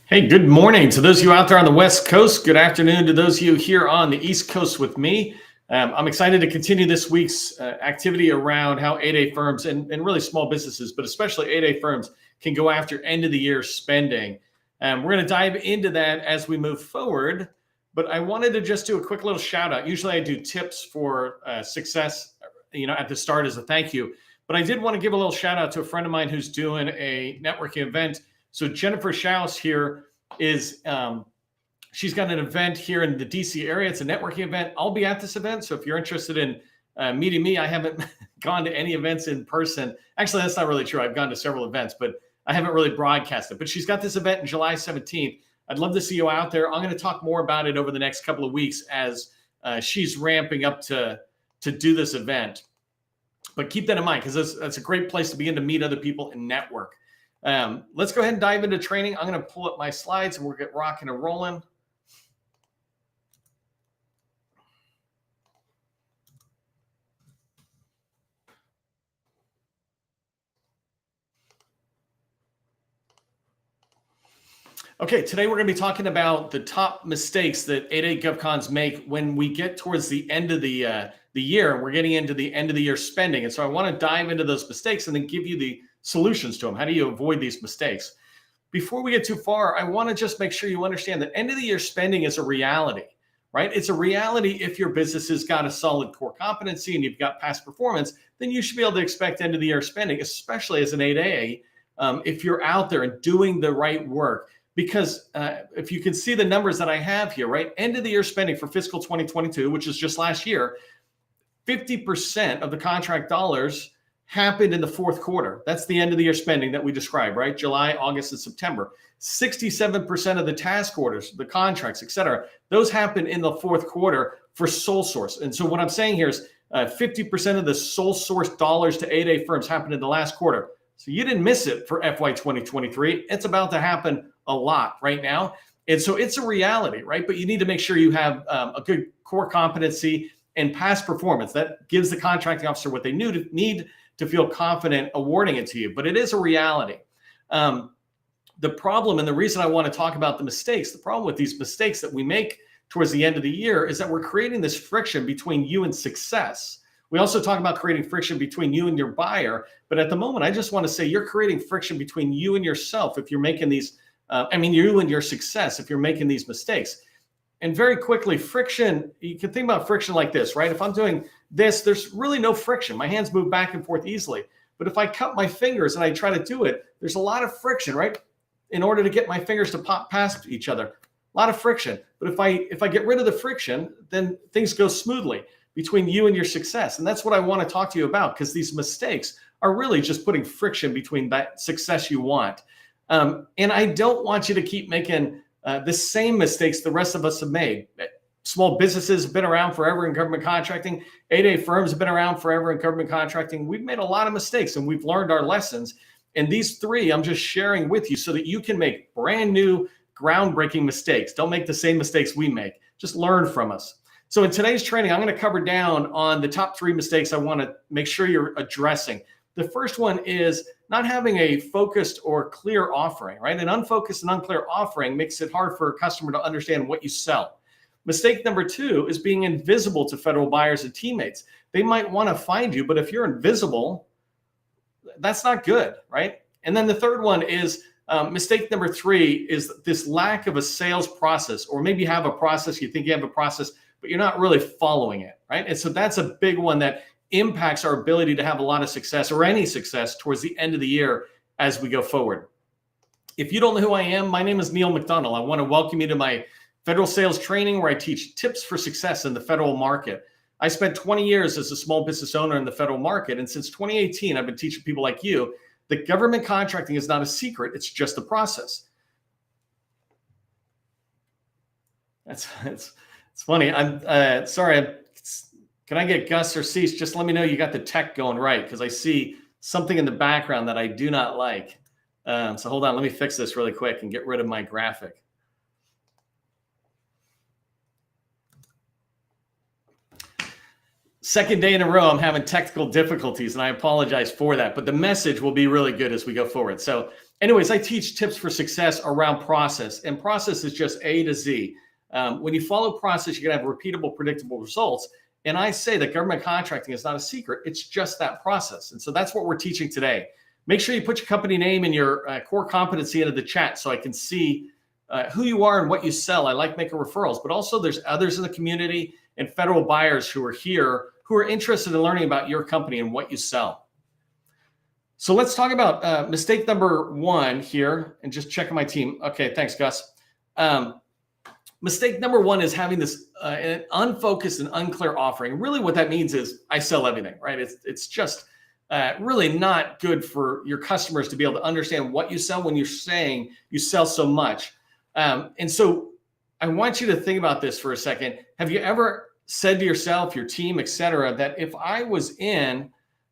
Hey, good morning to those of you out there on the West Coast. Good afternoon to those of you here on the East Coast with me. I'm excited to continue this week's activity around how 8A firms and really small businesses, but especially 8A firms, can go after end of the year spending. We're going to dive into that as we move forward, but I wanted to just do a quick little shout out. Usually I do tips for success, at the start as a thank you, but I did want to give a little shout out to a friend of mine who's doing a networking event. So Jennifer Schaus here is she's got an event here in the DC area. It's a networking event. I'll be at this event. So if you're interested in meeting me, I haven't gone to any events in person. Actually, that's not really true. I've gone to several events, but I haven't really broadcasted. But she's got this event on July 17th. I'd love to see you out there. I'm going to talk more about it over the next couple of weeks as she's ramping up to do this event. But keep that in mind because that's a great place to begin to meet other people and network. Let's go ahead and dive into training. I'm going to pull up my slides and we'll get rocking and rolling. Okay, today we're going to be talking about the top mistakes that 8A GovCons make when we get towards the end of the year and we're getting into the end of the year spending. And so I want to dive into those mistakes and then give you the solutions to them. How do you avoid these mistakes? Before we get too far, I want to just make sure you understand that end of the year spending is a reality, right? It's a reality. If your business has got a solid core competency and you've got past performance, then you should be able to expect end of the year spending, especially as an 8A, if you're out there and doing the right work. Because if you can see the numbers that I have here, right? End of the year spending for fiscal 2022, which is just last year, 50% of the contract dollars happened in the fourth quarter. That's the end of the year spending that we described, right? July, August, and September. 67% of the task orders, the contracts, et cetera, those happen in the fourth quarter for sole source. And so what I'm saying here is 50% of the sole source dollars to 8A firms happened in the last quarter. So you didn't miss it for FY 2023. It's about to happen a lot right now. And so it's a reality, right? But you need to make sure you have a good core competency and past performance. That gives the contracting officer what they need to feel confident awarding it to you. But it is a reality. The problem and the reason I want to talk about the mistakes, the problem with these mistakes that we make towards the end of the year is that we're creating this friction between you and success. We also talk about creating friction between you and your buyer. But at the moment, I just want to say you're creating friction between you and yourself if you're making these, you and your success if you're making these mistakes. And very quickly, friction, you can think about friction like this, right? If I'm doing this, there's really no friction. My hands move back and forth easily. But if I cut my fingers and I try to do it, there's a lot of friction, right? In order to get my fingers to pop past each other, a lot of friction. But if I get rid of the friction, then things go smoothly between you and your success. And that's what I want to talk to you about, because these mistakes are really just putting friction between that success you want. And I don't want you to keep making the same mistakes the rest of us have made. Small businesses have been around forever in government contracting. 8A firms have been around forever in government contracting. We've made a lot of mistakes and we've learned our lessons. And these three I'm just sharing with you so that you can make brand new, groundbreaking mistakes. Don't make the same mistakes we make. Just learn from us. So in today's training, I'm going to cover down on the top three mistakes I want to make sure you're addressing. The first one is not having a focused or clear offering, right? An unfocused and unclear offering makes it hard for a customer to understand what you sell. Mistake number two is being invisible to federal buyers and teammates. They might want to find you, but if you're invisible, that's not good, right? And then the third one is mistake number three is this lack of a sales process, or maybe you have a process, you think you have a process, but you're not really following it, right? And so that's a big one that impacts our ability to have a lot of success or any success towards the end of the year as we go forward. If you don't know who I am, my name is Neil McDonnell. I want to welcome you to my federal sales training where I teach tips for success in the federal market. I spent 20 years as a small business owner in the federal market. And since 2018, I've been teaching people like you that government contracting is not a secret. It's just a process. It's funny. I'm sorry. Can I get Gus or Cease? Just let me know you got the tech going right, because I see something in the background that I do not like. So hold on. Let me fix this really quick and get rid of my graphic. Second day in a row, I'm having technical difficulties, and I apologize for that. But the message will be really good as we go forward. So Anyways, I teach tips for success around process, and process is just A to Z. When you follow process, you're going to have repeatable, predictable results. And I say that government contracting is not a secret. It's just that process. And so that's what we're teaching today. Make sure you put your company name and your core competency into the chat so I can see who you are and what you sell. I like making referrals, but also there's others in the community and federal buyers who are here who are interested in learning about your company and what you sell. So let's talk about mistake number one here, and just checking my team. Okay, thanks, Gus. Mistake number one is having this an unfocused and unclear offering. Really what that means is I sell everything, right? It's just really not good for your customers to be able to understand what you sell when you're saying you sell so much. And so I want you to think about this for a second. Have you ever said to yourself, your team, et cetera, that if I was in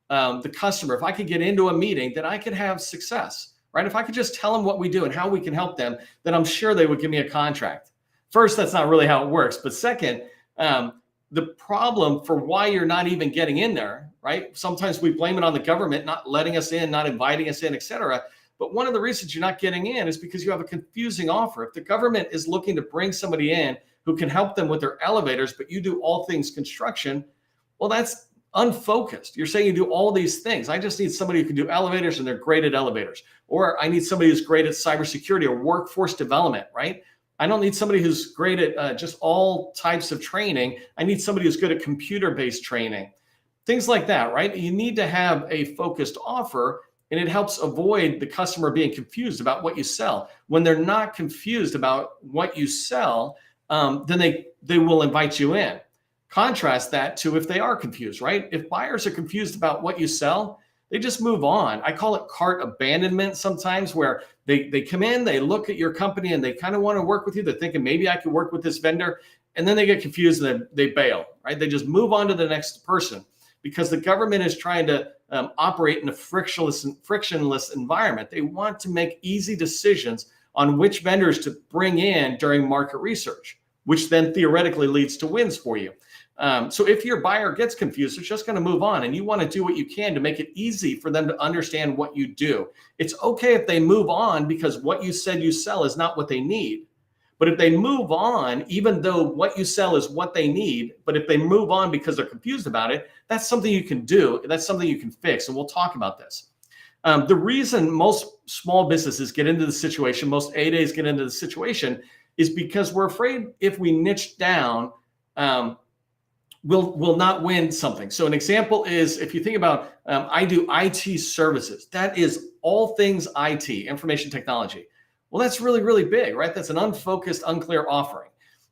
the customer, if I could get into a meeting, that I could have success, right? If I could just tell them what we do and how we can help them, then I'm sure they would give me a contract. First, that's not really how it works. But second, the problem for why you're not even getting in there, right? Sometimes we blame it on the government not letting us in, not inviting us in, et cetera. But one of the reasons you're not getting in is because you have a confusing offer. If the government is looking to bring somebody in who can help them with their elevators, but you do all things construction, well, that's unfocused. You're saying you do all these things. I just need somebody who can do elevators and they're great at elevators. Or I need somebody who's great at cybersecurity or workforce development, right? I don't need somebody who's great at just all types of training. I need somebody who's good at computer-based training. Things like that, right? You need to have a focused offer, and it helps avoid the customer being confused about what you sell. When they're not confused about what you sell, then they will invite you in. Contrast that to if they are confused, right? If buyers are confused about what you sell, they just move on. I call it cart abandonment sometimes, where they come in, they look at your company and they kind of want to work with you. They're thinking maybe I could work with this vendor, and then they get confused and they bail, right? They just move on to the next person because the government is trying to operate in a frictionless environment. They want to make easy decisions on which vendors to bring in during market research, which then theoretically leads to wins for you. So if your buyer gets confused, it's just going to move on, and you want to do what you can to make it easy for them to understand what you do. It's okay if they move on because what you said you sell is not what they need. But if they move on, even though what you sell is what they need, but if they move on because they're confused about it, that's something you can do. That's something you can fix, and we'll talk about this. The reason most small businesses get into the situation, most A-Days get into the situation, is because we're afraid if we niche down, we'll not win something. So an example is if you think about, I do IT services. That is all things IT, information technology. Well, that's really, really big, right? That's an unfocused, unclear offering.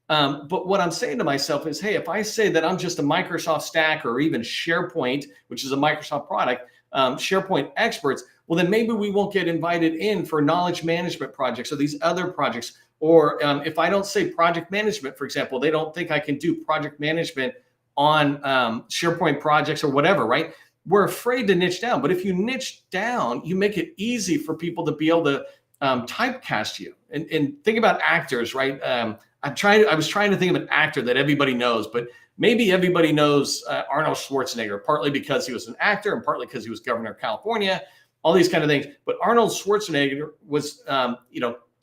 But what I'm saying to myself is, hey, if I say that I'm just a Microsoft Stack or even SharePoint, which is a Microsoft product, SharePoint experts, well, then maybe we won't get invited in for knowledge management projects or these other projects. Or if I don't say project management, for example, they don't think I can do project management on SharePoint projects or whatever, right? We're afraid to niche down. But if you niche down, you make it easy for people to be able to typecast you. And think about actors, right? I was trying to think of an actor that everybody knows, but maybe everybody knows Arnold Schwarzenegger, partly because he was an actor and partly because he was governor of California, all these kind of things. But Arnold Schwarzenegger was,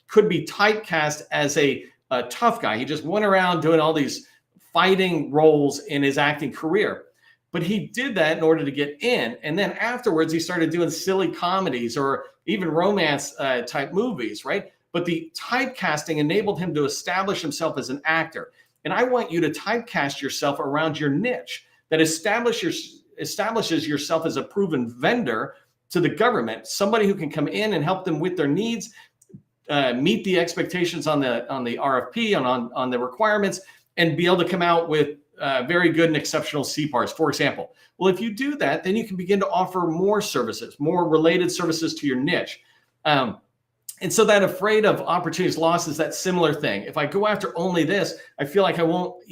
could be typecast as a tough guy. He just went around doing all these fighting roles in his acting career. But he did that in order to get in. And then afterwards, he started doing silly comedies or even romance type movies, right? But the typecasting enabled him to establish himself as an actor. And I want you to typecast yourself around your niche that establishes yourself as a proven vendor to the government, somebody who can come in and help them with their needs, meet the expectations on the RFP, on the requirements, and be able to come out with very good and exceptional CPARs, for example. Well, if you do that, then you can begin to offer more services, more related services to your niche. And so that afraid of opportunities lost is that similar thing. If I go after only this, I feel like I won't,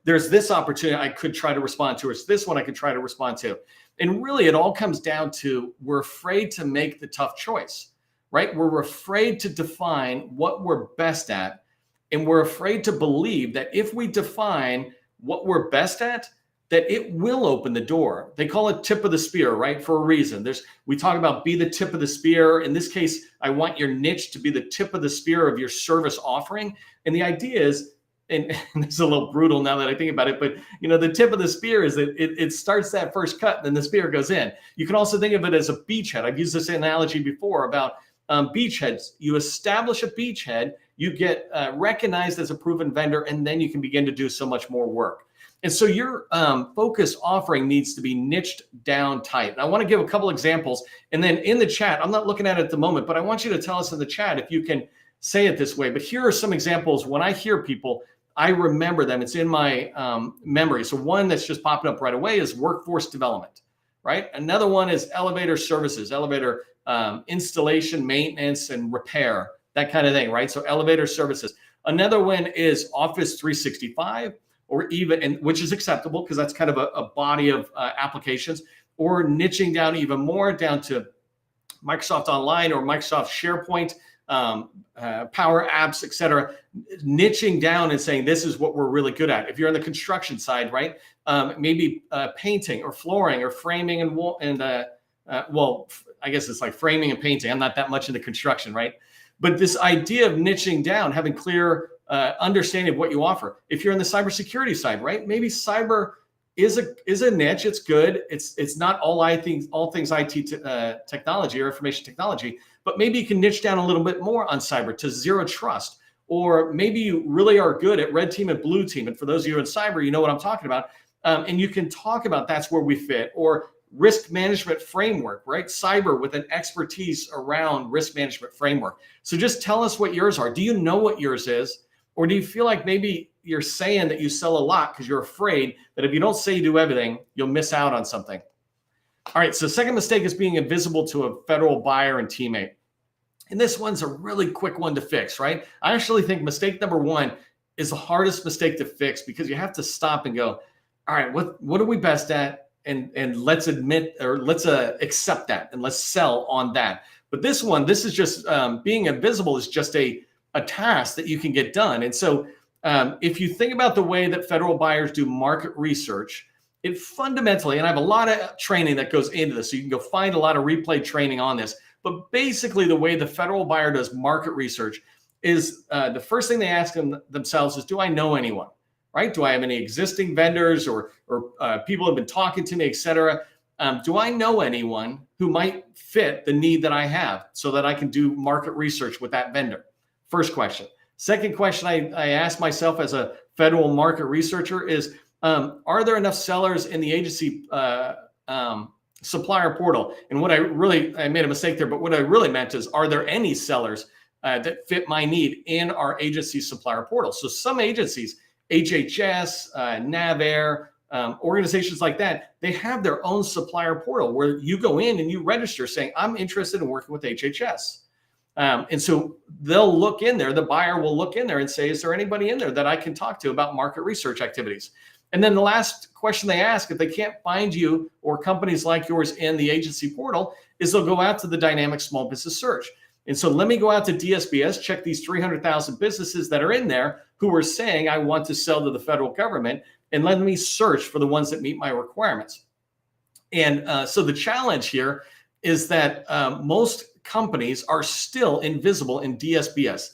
there's this opportunity I could try to respond to, or it's this one I could try to respond to. And really, it all comes down to we're afraid to make the tough choice, right? We're afraid to define what we're best at. And we're afraid to believe that if we define what we're best at, that it will open the door. They call it tip of the spear, right? For a reason. We talk about be the tip of the spear. In this case, I want your niche to be the tip of the spear of your service offering. And the idea is, and it's a little brutal now that I think about it, but the tip of the spear is that it starts that first cut, and then the spear goes in. You can also think of it as a beachhead. I've used this analogy before about beachheads. You establish a beachhead, you get recognized as a proven vendor, and then you can begin to do so much more work. And so your focus offering needs to be niched down tight. And I want to give a couple examples. And then in the chat, I'm not looking at it at the moment, but I want you to tell us in the chat if you can say it this way. But here are some examples. When I hear people, I remember them. It's in my memory. So one that's just popping up right away is workforce development, right? Another one is elevator services, elevator installation, maintenance, and repair, that kind of thing, right? So elevator services. Another one is Office 365. Or even, and which is acceptable because that's kind of a body of applications, or niching down even more down to Microsoft Online or Microsoft SharePoint, Power Apps, etc. Niching down and saying this is what we're really good at. If you're on the construction side, right? Maybe painting or flooring or framing and wall well, I guess it's like framing and painting. I'm not that much into construction, right? But this idea of niching down, having clear understanding of what you offer. If you're in the cybersecurity side, right? Maybe cyber is a niche. It's good. It's not all things IT technology or information technology, but maybe you can niche down a little bit more on cyber to zero trust, or maybe you really are good at red team and blue team. And for those of you in cyber, you know what I'm talking about. And you can talk about that's where we fit, or risk management framework, right? Cyber with an expertise around risk management framework. So just tell us what yours are. Do you know what yours is? Or do you feel like maybe you're saying that you sell a lot because you're afraid that if you don't say you do everything, you'll miss out on something? All right, so second mistake is being invisible to a federal buyer and teammate. And this one's a really quick one to fix, right? I actually think mistake number one is the hardest mistake to fix because you have to stop and go, all right, what are we best at? And let's admit, or let's accept that, and let's sell on that. But this is just being invisible is just a task that you can get done. And so if you think about the way that federal buyers do market research, it fundamentally, and I have a lot of training that goes into this, so you can go find a lot of replay training on this, but basically the way the federal buyer does market research is the first thing they ask themselves is, do I know anyone, right? Do I have any existing vendors or people have been talking to me, et cetera? Do I know anyone who might fit the need that I have so that I can do market research with that vendor? First question. Second question I ask myself as a federal market researcher is, are there enough sellers in the agency supplier portal? And I made a mistake there, but what I really meant is, are there any sellers that fit my need in our agency supplier portal? So some agencies, HHS, NavAir, organizations like that, they have their own supplier portal where you go in and you register saying, I'm interested in working with HHS. And so they'll look in there, the buyer will look in there and say, is there anybody in there that I can talk to about market research activities? And then the last question they ask, if they can't find you or companies like yours in the agency portal, is they'll go out to the dynamic small business search. And so let me go out to DSBS, check these 300,000 businesses that are in there who are saying, I want to sell to the federal government, and let me search for the ones that meet my requirements. And so the challenge here is that most companies are still invisible in DSBS.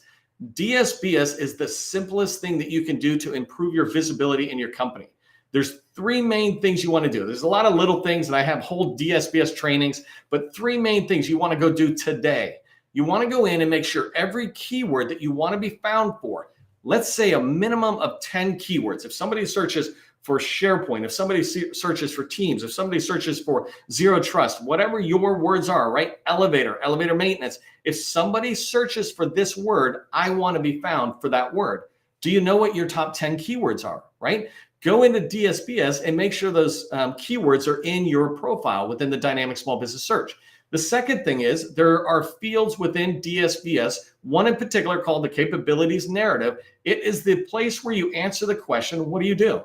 DSBS is the simplest thing that you can do to improve your visibility in your company. There's three main things you want to do. There's a lot of little things, and I have whole DSBS trainings, but three main things you want to go do today. You want to go in and make sure every keyword that you want to be found for, let's say a minimum of 10 keywords. If somebody searches for SharePoint, if somebody searches for Teams, if somebody searches for Zero Trust, whatever your words are, right? Elevator maintenance. If somebody searches for this word, I want to be found for that word. Do you know what your top 10 keywords are, right? Go into DSBS and make sure those keywords are in your profile within the dynamic small business search. The second thing is there are fields within DSBS, one in particular called the capabilities narrative. It is the place where you answer the question, what do you do?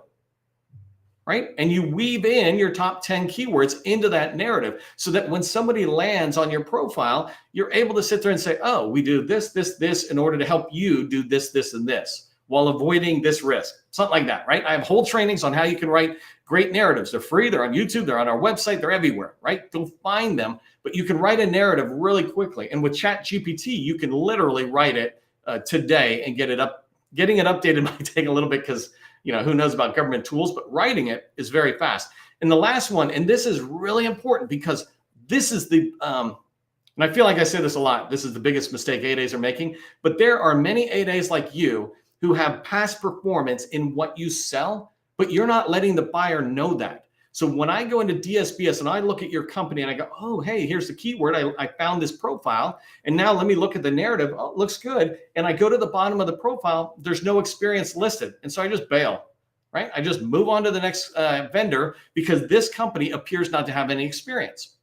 Right? And you weave in your top 10 keywords into that narrative so that when somebody lands on your profile, you're able to sit there and say, oh, we do this, this, this in order to help you do this, this, and this. while avoiding this risk. Something like that, right? I have whole trainings on how you can write great narratives. They're free. They're on YouTube. They're on our website. They're everywhere, right? Go find them. But you can write a narrative really quickly. And with ChatGPT, you can literally write it today and get it up. Getting it updated might take a little bit because, who knows about government tools, but writing it is very fast. And the last one, and this is really important because this is and I feel like I say this a lot, this is the biggest mistake 8As are making, but there are many 8As like you who have past performance in what you sell, but you're not letting the buyer know that. So when I go into DSBS and I look at your company and I go, oh, hey, here's the keyword. I found this profile. And now let me look at the narrative. Oh, it looks good. And I go to the bottom of the profile. There's no experience listed. And so I just bail, right? I just move on to the next vendor because this company appears not to have any experience.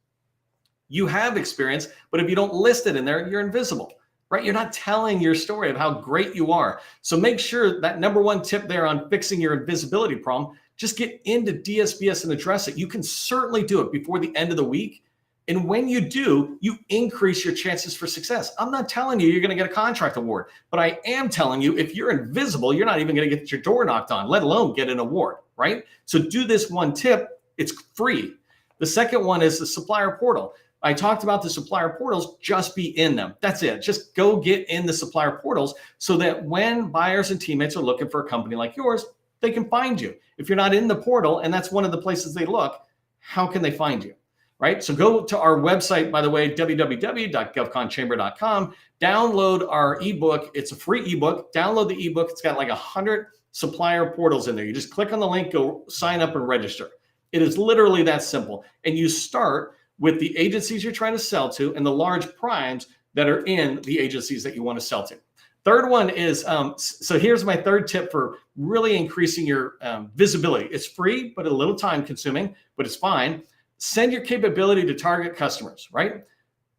You have experience, but if you don't list it in there, you're invisible, right? You're not telling your story of how great you are. So make sure that number one tip there on fixing your invisibility problem, just get into DSBS and address it. You can certainly do it before the end of the week. And when you do, you increase your chances for success. I'm not telling you you're going to get a contract award, but I am telling you if you're invisible, you're not even going to get your door knocked on, let alone get an award, right? So do this one tip. It's free. The second one is the supplier portal. I talked about the supplier portals, just be in them. That's it. Just go get in the supplier portals so that when buyers and teammates are looking for a company like yours, they can find you. If you're not in the portal, and that's one of the places they look, how can they find you, right? So go to our website, by the way, www.govconchamber.com, download our ebook. It's a free ebook. Download the ebook. It's got like 100 supplier portals in there. You just click on the link, go sign up and register. It is literally that simple. And you start with the agencies you're trying to sell to and the large primes that are in the agencies that you want to sell to. Third one is, so here's my third tip for really increasing your visibility. It's free, but a little time consuming, but it's fine. Send your capability to target customers, right?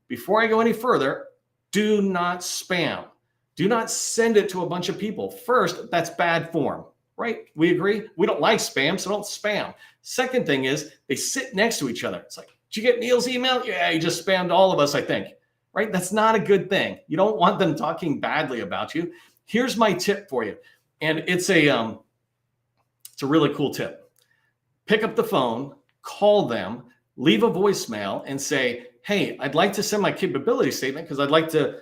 Before I go any further, do not spam. Do not send it to a bunch of people. First, that's bad form, right? We agree? We don't like spam, so don't spam. Second thing is they sit next to each other. It's like, did you get Neil's email? Yeah, he just spammed all of us, I think. Right? That's not a good thing. You don't want them talking badly about you. Here's my tip for you. And it's a really cool tip. Pick up the phone, call them, leave a voicemail and say, hey, I'd like to send my capability statement because I'd like to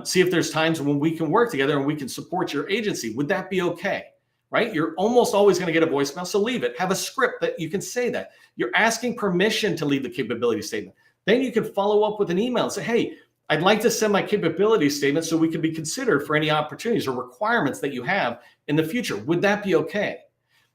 see if there's times when we can work together and we can support your agency. Would that be okay? Right? You're almost always going to get a voicemail. So leave it. Have a script that you can say that. You're asking permission to leave the capability statement. Then you can follow up with an email and say, hey, I'd like to send my capability statement so we can be considered for any opportunities or requirements that you have in the future. Would that be okay?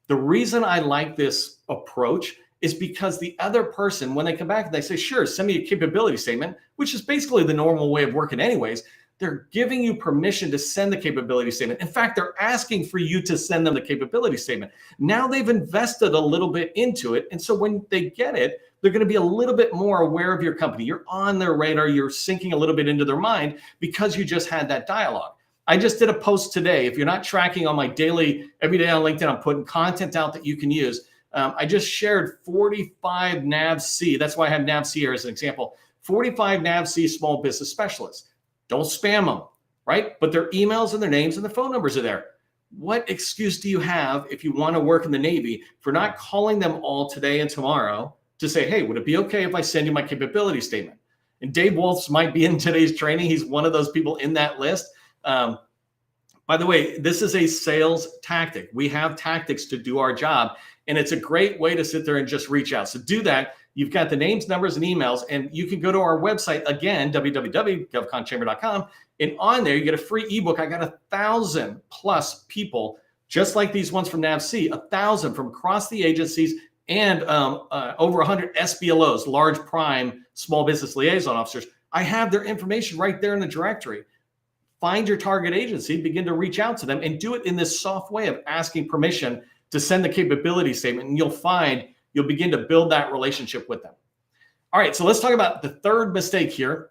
The reason I like this approach is because the other person, when they come back and they say, sure, send me a capability statement, which is basically the normal way of working anyways, they're giving you permission to send the capability statement. In fact, they're asking for you to send them the capability statement. Now they've invested a little bit into it. And so when they get it, they're going to be a little bit more aware of your company. You're on their radar. You're sinking a little bit into their mind because you just had that dialogue. I just did a post today. If you're not tracking on my daily, every day on LinkedIn, I'm putting content out that you can use. I just shared 45 NAVC. That's why I have NAVC here as an example. 45 NAVC small business specialists. Don't spam them, right? But their emails and their names and their phone numbers are there. What excuse do you have if you want to work in the Navy for not calling them all today and tomorrow to say, hey, would it be okay if I send you my capability statement? And Dave Wolfs might be in today's training. He's one of those people in that list. By the way, this is a sales tactic. We have tactics to do our job, and it's a great way to sit there and just reach out. So do that. You've got the names, numbers, and emails, and you can go to our website, again, www.govconchamber.com, and on there, you get a free ebook. I got 1,000 plus people, just like these ones from NAVC, 1,000 from across the agencies, and over 100 SBLOs, large prime small business liaison officers. I have their information right there in the directory. Find your target agency, begin to reach out to them, and do it in this soft way of asking permission to send the capability statement, and you'll find you'll begin to build that relationship with them. All right, so let's talk about the third mistake here.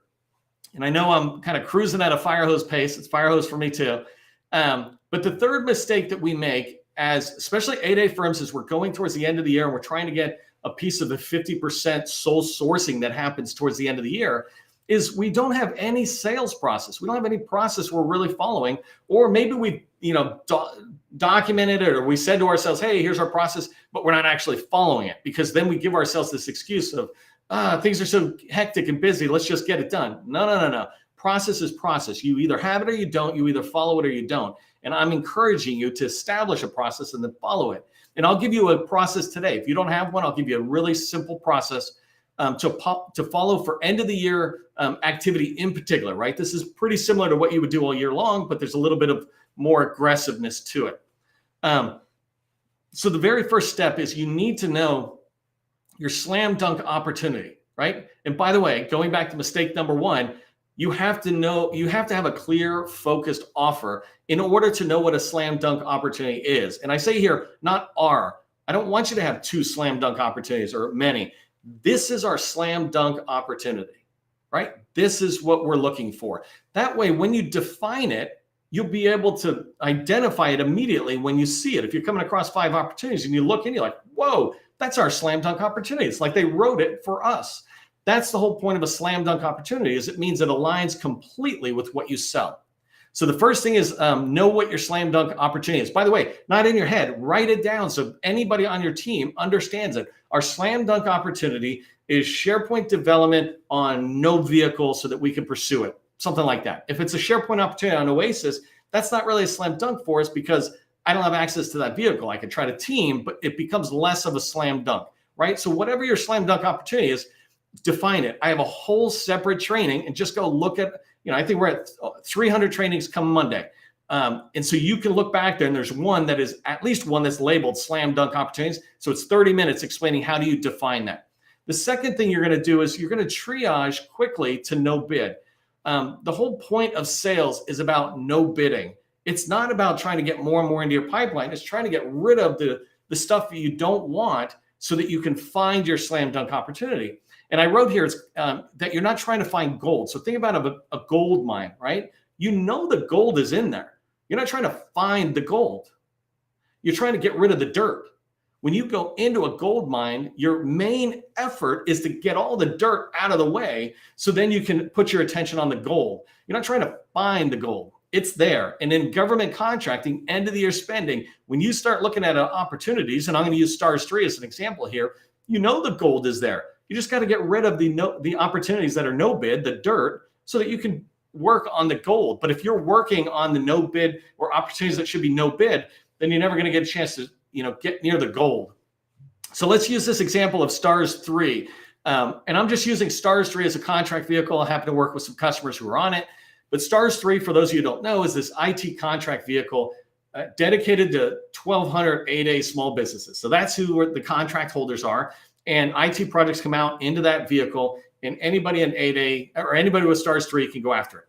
And I know I'm kind of cruising at a fire hose pace. It's fire hose for me too. But the third mistake that we make, as especially 8A firms, as we're going towards the end of the year and we're trying to get a piece of the 50% sole sourcing that happens towards the end of the year, is we don't have any sales process. We don't have any process we're really following, or maybe we, documented it, or we said to ourselves, hey, here's our process, but we're not actually following it, because then we give ourselves this excuse of, things are so hectic and busy, let's just get it done. No. Process is process. You either have it or you don't. You either follow it or you don't. And I'm encouraging you to establish a process and then follow it. And I'll give you a process today. If you don't have one, I'll give you a really simple process to follow for end of the year activity in particular, right? This is pretty similar to what you would do all year long, but there's a little bit of more aggressiveness to it. So the very first step is you need to know your slam dunk opportunity, right? And by the way, going back to mistake number one, you have to have a clear, focused offer in order to know what a slam dunk opportunity is. And I say here, not are. I don't want you to have 2 slam dunk opportunities or many. This is our slam dunk opportunity, right? This is what we're looking for. That way, when you define it, you'll be able to identify it immediately when you see it. If you're coming across 5 opportunities and you look and you're like, whoa, that's our slam dunk opportunity. It's like they wrote it for us. That's the whole point of a slam dunk opportunity, is it means it aligns completely with what you sell. So the first thing is know what your slam dunk opportunity is. By the way, not in your head, write it down so anybody on your team understands it. Our slam dunk opportunity is SharePoint development on no vehicle so that we can pursue it, something like that. If it's a SharePoint opportunity on Oasis, that's not really a slam dunk for us because I don't have access to that vehicle. I could try to team, but it becomes less of a slam dunk, right? So whatever your slam dunk opportunity is, define it. I have a whole separate training, and just go look at, I think we're at 300 trainings come Monday. And so you can look back there, and there's one that is at least one that's labeled slam dunk opportunities. So it's 30 minutes explaining how do you define that. The second thing you're going to do is you're going to triage quickly to no bid. The whole point of sales is about no bidding. It's not about trying to get more and more into your pipeline. It's trying to get rid of the stuff that you don't want so that you can find your slam dunk opportunity. And I wrote here that you're not trying to find gold. So think about a gold mine, right? You know the gold is in there. You're not trying to find the gold. You're trying to get rid of the dirt. When you go into a gold mine, your main effort is to get all the dirt out of the way so then you can put your attention on the gold. You're not trying to find the gold. It's there. And in government contracting, end of the year spending, when you start looking at opportunities, and I'm going to use STARS 3 as an example here, you know the gold is there. You just got to get rid of the opportunities that are no bid, the dirt, so that you can work on the gold. But if you're working on the no bid or opportunities that should be no bid, then you're never going to get a chance to get near the gold. So let's use this example of STARS 3. And I'm just using STARS 3 as a contract vehicle. I happen to work with some customers who are on it. But STARS 3, for those of you who don't know, is this IT contract vehicle dedicated to 1,200 8A small businesses. So that's who the contract holders are. And IT projects come out into that vehicle, and anybody in 8A or anybody with STARS 3 can go after it.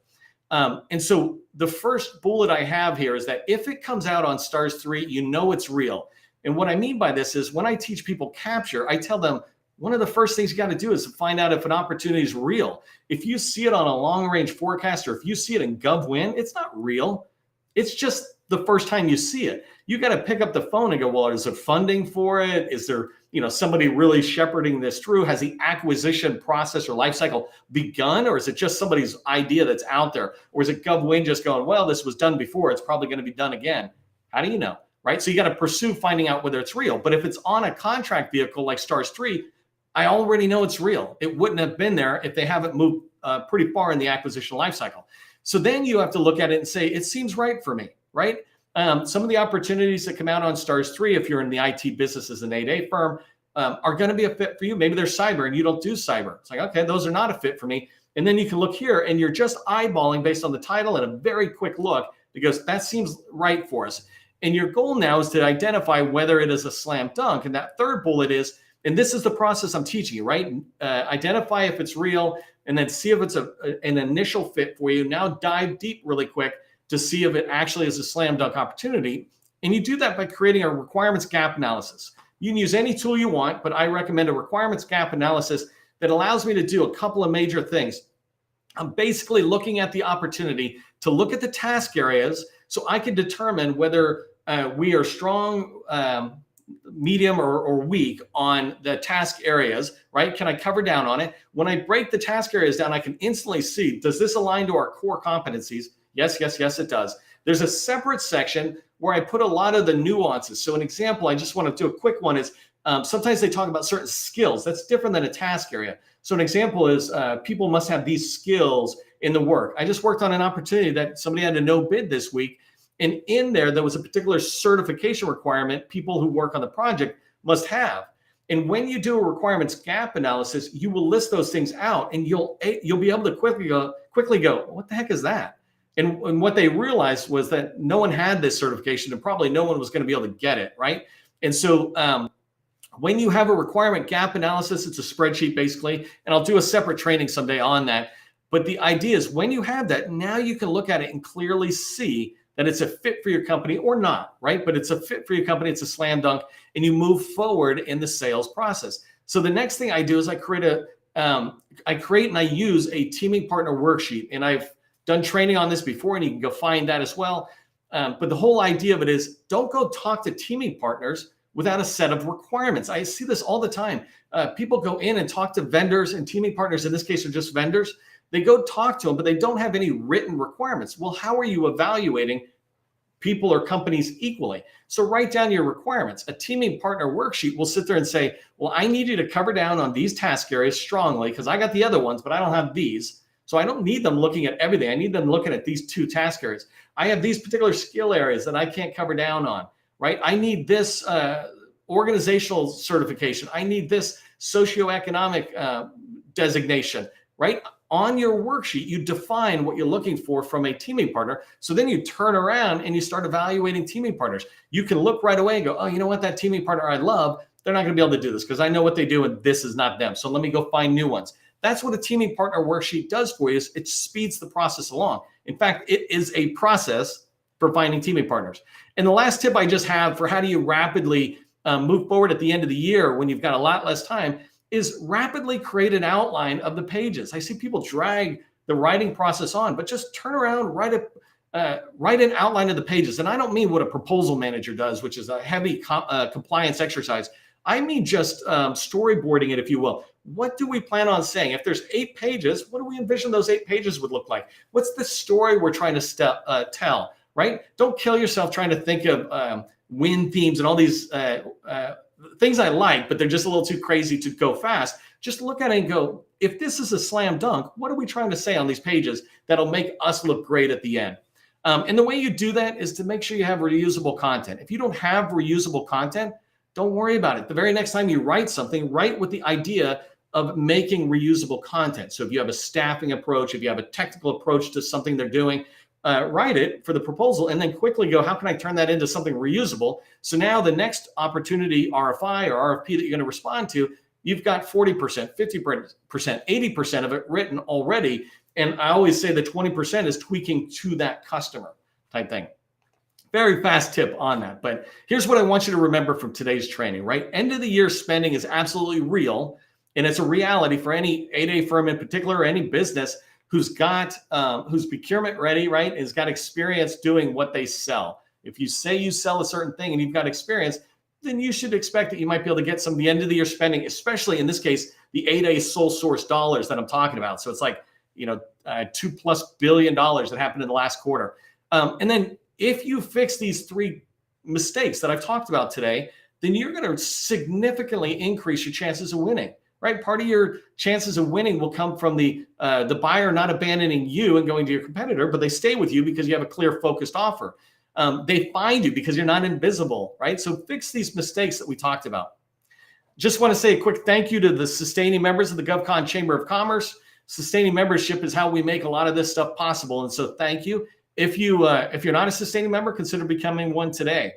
And so the first bullet I have here is that if it comes out on STARS 3, you know it's real. And what I mean by this is when I teach people capture, I tell them one of the first things you got to do is find out if an opportunity is real. If you see it on a long range forecast, or if you see it in GovWin, it's not real. It's just the first time you see it. You got to pick up the phone and go, well, is there funding for it? Is there, somebody really shepherding this through? Has the acquisition process or life cycle begun? Or is it just somebody's idea that's out there? Or is it GovWin just going, well, this was done before, it's probably going to be done again? How do you know, right? So you got to pursue finding out whether it's real. But if it's on a contract vehicle like STARS 3, I already know it's real. It wouldn't have been there if they haven't moved pretty far in the acquisition life cycle. So then you have to look at it and say, it seems right for me, right? Some of the opportunities that come out on STARS 3, if you're in the IT business as an 8A firm, are going to be a fit for you. Maybe they're cyber and you don't do cyber. It's like, okay, those are not a fit for me. And then you can look here and you're just eyeballing based on the title and a very quick look, because that seems right for us. And your goal now is to identify whether it is a slam dunk. And that third bullet is, and this is the process I'm teaching you, right? Identify if it's real, and then see if it's an initial fit for you. Now dive deep really quick to see if it actually is a slam dunk opportunity. And you do that by creating a requirements gap analysis. You can use any tool you want, but I recommend a requirements gap analysis that allows me to do a couple of major things. I'm basically looking at the opportunity to look at the task areas so I can determine whether we are strong medium, or weak on the task areas, right? Can I cover down on it? When I break the task areas down, I can instantly see, does this align to our core competencies? Yes, yes, yes, it does. There's a separate section where I put a lot of the nuances. So an example, I just want to do a quick one is, sometimes they talk about certain skills. That's different than a task area. So an example is people must have these skills in the work. I just worked on an opportunity that somebody had a no bid this week. And in there was a particular certification requirement people who work on the project must have. And when you do a requirements gap analysis, you will list those things out, and you'll be able to quickly go, what the heck is that? And what they realized was that no one had this certification, and probably no one was going to be able to get it, right? And so when you have a requirement gap analysis, it's a spreadsheet basically, and I'll do a separate training someday on that. But the idea is when you have that, now you can look at it and clearly see that it's a fit for your company or not, right? But it's a fit for your company, it's a slam dunk, and you move forward in the sales process. So the next thing I do is I create and I use a teaming partner worksheet, and I've done training on this before, and you can go find that as well. But the whole idea of it is, don't go talk to teaming partners without a set of requirements. I see this all the time. People go in and talk to vendors, and teaming partners in this case are just vendors. They go talk to them, but they don't have any written requirements. Well, how are you evaluating people or companies equally? So write down your requirements. A teaming partner worksheet will sit there and say, well, I need you to cover down on these task areas strongly because I got the other ones, but I don't have these. So I don't need them looking at everything. I need them looking at these 2 task areas. I have these particular skill areas that I can't cover down on, right? I need this organizational certification. I need this socioeconomic designation, right? On your worksheet, you define what you're looking for from a teaming partner. So then you turn around and you start evaluating teaming partners. You can look right away and go, oh, you know what, that teaming partner I love, they're not going to be able to do this because I know what they do and this is not them. So let me go find new ones. That's what a teaming partner worksheet does for you, is it speeds the process along. In fact, it is a process for finding teaming partners. And the last tip I just have for how do you rapidly move forward at the end of the year when you've got a lot less time is rapidly create an outline of the pages. I see people drag the writing process on, but just turn around, write an outline of the pages. And I don't mean what a proposal manager does, which is a heavy compliance exercise. I mean just storyboarding it, if you will. What do we plan on saying? If there's 8 pages, what do we envision those 8 pages would look like? What's the story we're trying to tell, right? Don't kill yourself trying to think of win themes and all these things I like, but they're just a little too crazy to go fast. Just look at it and go, if this is a slam dunk, what are we trying to say on these pages that'll make us look great at the end? And the way you do that is to make sure you have reusable content. If you don't have reusable content, don't worry about it. The very next time you write something, write with the idea of making reusable content. So if you have a staffing approach, if you have a technical approach to something they're doing, write it for the proposal and then quickly go, how can I turn that into something reusable? So now the next opportunity, RFI or RFP that you're going to respond to, you've got 40%, 50%, 80% of it written already. And I always say the 20% is tweaking to that customer type thing. Very fast tip on that. But here's what I want you to remember from today's training, right? End of the year spending is absolutely real. And it's a reality for any 8A firm in particular, or any business who's procurement ready, right? Has got experience doing what they sell. If you say you sell a certain thing and you've got experience, then you should expect that you might be able to get some of the end of the year spending, especially in this case, the 8A sole source dollars that I'm talking about. So it's like, $2+ billion that happened in the last quarter. And then if you fix these 3 mistakes that I've talked about today, then you're going to significantly increase your chances of winning. Right? Part of your chances of winning will come from the buyer not abandoning you and going to your competitor, but they stay with you because you have a clear, focused offer. They find you because you're not invisible, right? So fix these mistakes that we talked about. Just want to say a quick thank you to the sustaining members of the GovCon Chamber of Commerce. Sustaining membership is how we make a lot of this stuff possible, and so thank you. If you're not a sustaining member, consider becoming one today.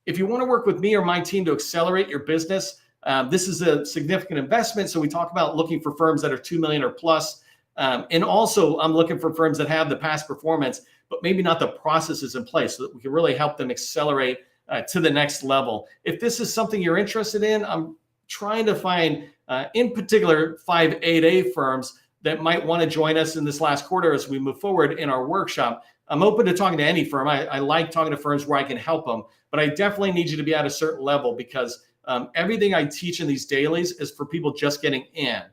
If you want to work with me or my team to accelerate your business, this is a significant investment. So we talk about looking for firms that are 2 million or plus. And also I'm looking for firms that have the past performance, but maybe not the processes in place so that we can really help them accelerate to the next level. If this is something you're interested in, I'm trying to find, in particular, 5 8A firms that might want to join us in this last quarter as we move forward in our workshop. I'm open to talking to any firm. I like talking to firms where I can help them, but I definitely need you to be at a certain level because everything I teach in these dailies is for people just getting in.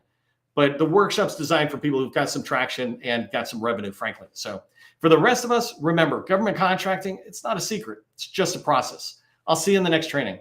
But the workshop's designed for people who've got some traction and got some revenue, frankly. So for the rest of us, remember, government contracting, it's not a secret. It's just a process. I'll see you in the next training.